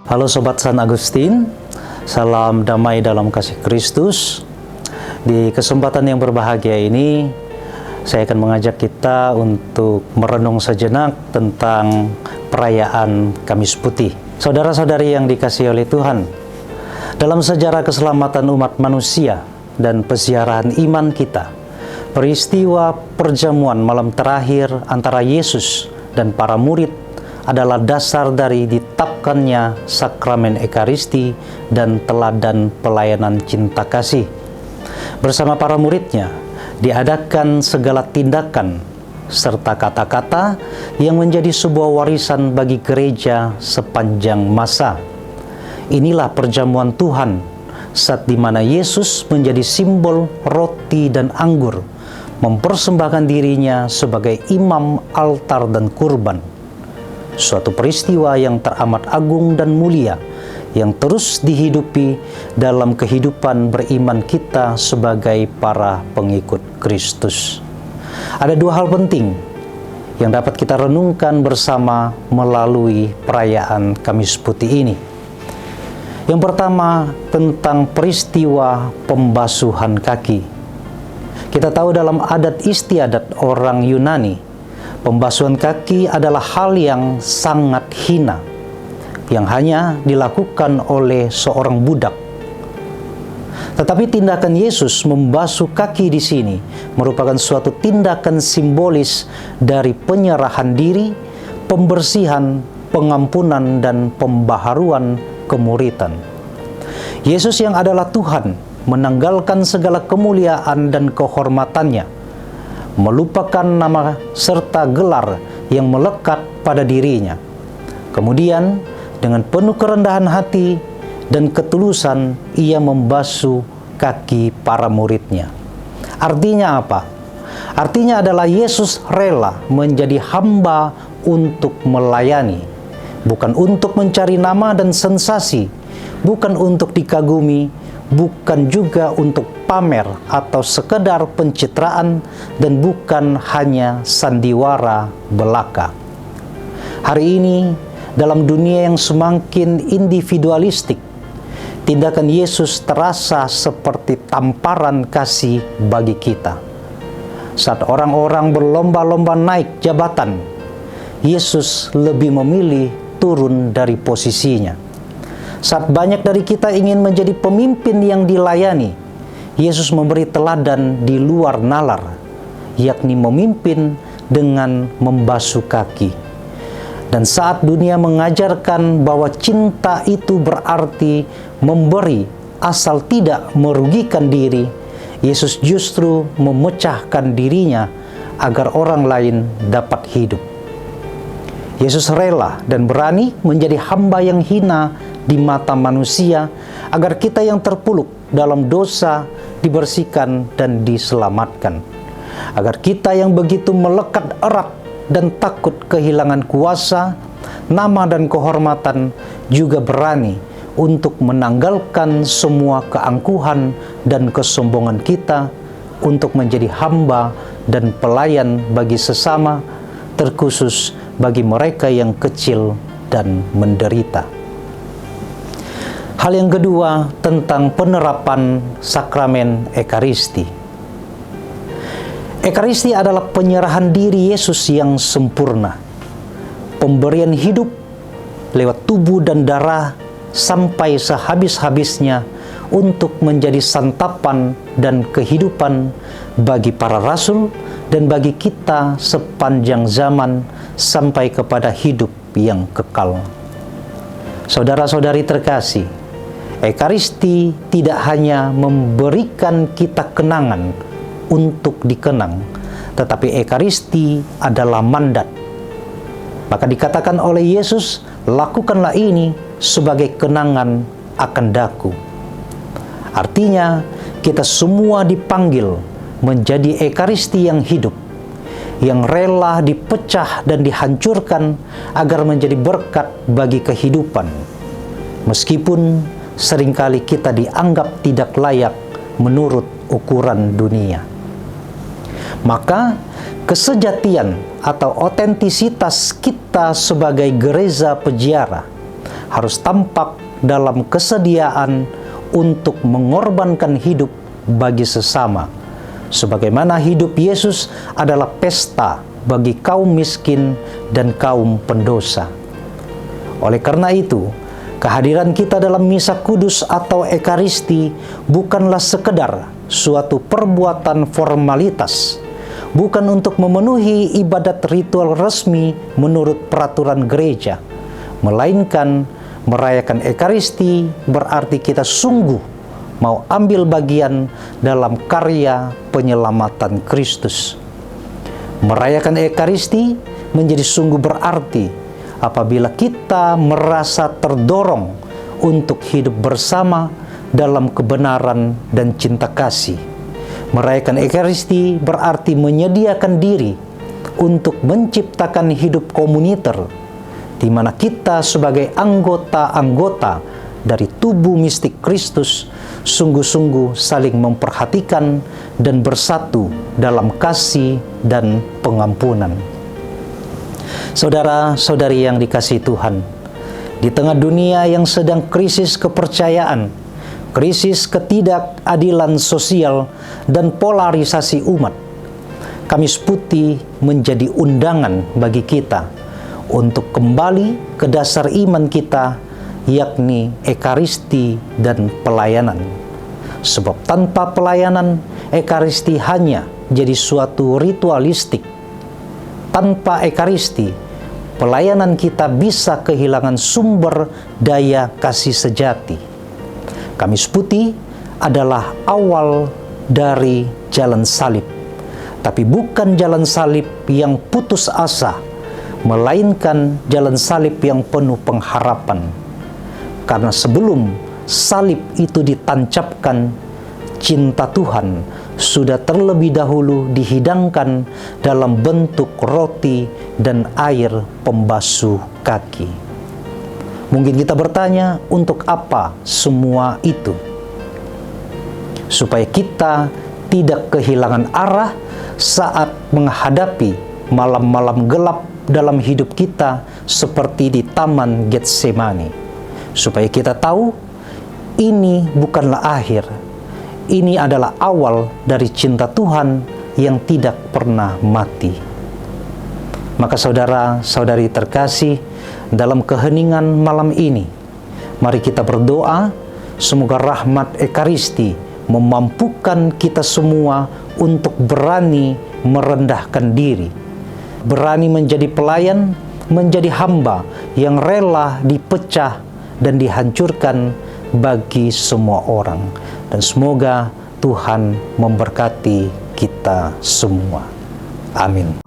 Halo Sobat San Agustin, salam damai dalam kasih Kristus. Di kesempatan yang berbahagia ini, saya akan mengajak kita untuk merenung sejenak tentang perayaan Kamis Putih. Saudara-saudari yang dikasihi oleh Tuhan, dalam sejarah keselamatan umat manusia dan peziarahan iman kita, peristiwa perjamuan malam terakhir antara Yesus dan para murid adalah dasar dari ditetapkannya sakramen Ekaristi dan teladan pelayanan cinta kasih. Bersama para muridnya, diadakan segala tindakan serta kata-kata yang menjadi sebuah warisan bagi gereja sepanjang masa. Inilah perjamuan Tuhan, saat di mana Yesus menjadi simbol roti dan anggur, mempersembahkan dirinya sebagai imam altar dan kurban. Suatu peristiwa yang teramat agung dan mulia, yang terus dihidupi dalam kehidupan beriman kita sebagai para pengikut Kristus. Ada dua hal penting yang dapat kita renungkan bersama melalui perayaan Kamis Putih ini. Yang pertama, tentang peristiwa pembasuhan kaki. Kita tahu dalam adat istiadat orang Yunani, pembasuhan kaki adalah hal yang sangat hina, yang hanya dilakukan oleh seorang budak. Tetapi tindakan Yesus membasuh kaki di sini merupakan suatu tindakan simbolis dari penyerahan diri, pembersihan, pengampunan, dan pembaharuan kemuritan. Yesus yang adalah Tuhan menanggalkan segala kemuliaan dan kehormatannya, melupakan nama serta gelar yang melekat pada dirinya. Kemudian, dengan penuh kerendahan hati dan ketulusan, ia membasuh kaki para muridnya. Artinya apa? Artinya adalah Yesus rela menjadi hamba untuk melayani, bukan untuk mencari nama dan sensasi, bukan untuk dikagumi, bukan juga untuk pamer atau sekedar pencitraan, dan bukan hanya sandiwara belaka. Hari ini, dalam dunia yang semakin individualistik, tindakan Yesus terasa seperti tamparan kasih bagi kita. Saat orang-orang berlomba-lomba naik jabatan, Yesus lebih memilih turun dari posisinya. Saat banyak dari kita ingin menjadi pemimpin yang dilayani, Yesus memberi teladan di luar nalar, yakni memimpin dengan membasuh kaki. Dan saat dunia mengajarkan bahwa cinta itu berarti memberi asal tidak merugikan diri, Yesus justru memecahkan dirinya agar orang lain dapat hidup. Yesus rela dan berani menjadi hamba yang hina di mata manusia, agar kita yang terpuruk dalam dosa dibersihkan dan diselamatkan. Agar kita yang begitu melekat erat dan takut kehilangan kuasa, nama dan kehormatan juga berani untuk menanggalkan semua keangkuhan dan kesombongan kita untuk menjadi hamba dan pelayan bagi sesama, terkhusus bagi mereka yang kecil dan menderita. Hal yang kedua, tentang penerapan sakramen Ekaristi. Ekaristi adalah penyerahan diri Yesus yang sempurna, pemberian hidup lewat tubuh dan darah sampai sehabis-habisnya untuk menjadi santapan dan kehidupan bagi para rasul dan bagi kita sepanjang zaman sampai kepada hidup yang kekal. Saudara-saudari terkasih, Ekaristi tidak hanya memberikan kita kenangan untuk dikenang, tetapi Ekaristi adalah mandat. Maka dikatakan oleh Yesus, lakukanlah ini sebagai kenangan akan daku. Artinya, kita semua dipanggil menjadi Ekaristi yang hidup, yang rela dipecah dan dihancurkan agar menjadi berkat bagi kehidupan. Meskipun seringkali kita dianggap tidak layak menurut ukuran dunia. Maka kesejatian atau otentisitas kita sebagai gereja peziarah harus tampak dalam kesediaan untuk mengorbankan hidup bagi sesama. Sebagaimana hidup Yesus adalah pesta bagi kaum miskin dan kaum pendosa. Oleh karena itu, kehadiran kita dalam misa kudus atau ekaristi bukanlah sekedar suatu perbuatan formalitas, bukan untuk memenuhi ibadat ritual resmi menurut peraturan gereja, melainkan merayakan ekaristi berarti kita sungguh mau ambil bagian dalam karya penyelamatan Kristus. Merayakan ekaristi menjadi sungguh berarti apabila kita merasa terdorong untuk hidup bersama dalam kebenaran dan cinta kasih. Merayakan ekaristi berarti menyediakan diri untuk menciptakan hidup komuniter, di mana kita sebagai anggota-anggota dari tubuh mistik Kristus sungguh-sungguh saling memperhatikan dan bersatu dalam kasih dan pengampunan. Saudara-saudari yang dikasihi Tuhan, di tengah dunia yang sedang krisis kepercayaan, krisis ketidakadilan sosial, dan polarisasi umat, Kamis Putih menjadi undangan bagi kita untuk kembali ke dasar iman kita, yakni ekaristi dan pelayanan. Sebab tanpa pelayanan, ekaristi hanya jadi suatu ritualistik. Tanpa ekaristi, pelayanan kita bisa kehilangan sumber daya kasih sejati. Kamis Putih adalah awal dari jalan salib, tapi bukan jalan salib yang putus asa, melainkan jalan salib yang penuh pengharapan. Karena sebelum salib itu ditancapkan, cinta Tuhan sudah terlebih dahulu dihidangkan dalam bentuk roti dan air pembasuh kaki. Mungkin kita bertanya, untuk apa semua itu? Supaya kita tidak kehilangan arah saat menghadapi malam-malam gelap dalam hidup kita seperti di Taman Getsemani. Supaya kita tahu, ini bukanlah akhir. Ini adalah awal dari cinta Tuhan yang tidak pernah mati. Maka saudara-saudari terkasih, dalam keheningan malam ini, mari kita berdoa, semoga rahmat ekaristi memampukan kita semua untuk berani merendahkan diri, berani menjadi pelayan, menjadi hamba yang rela dipecah dan dihancurkan bagi semua orang. Dan semoga Tuhan memberkati kita semua. Amin.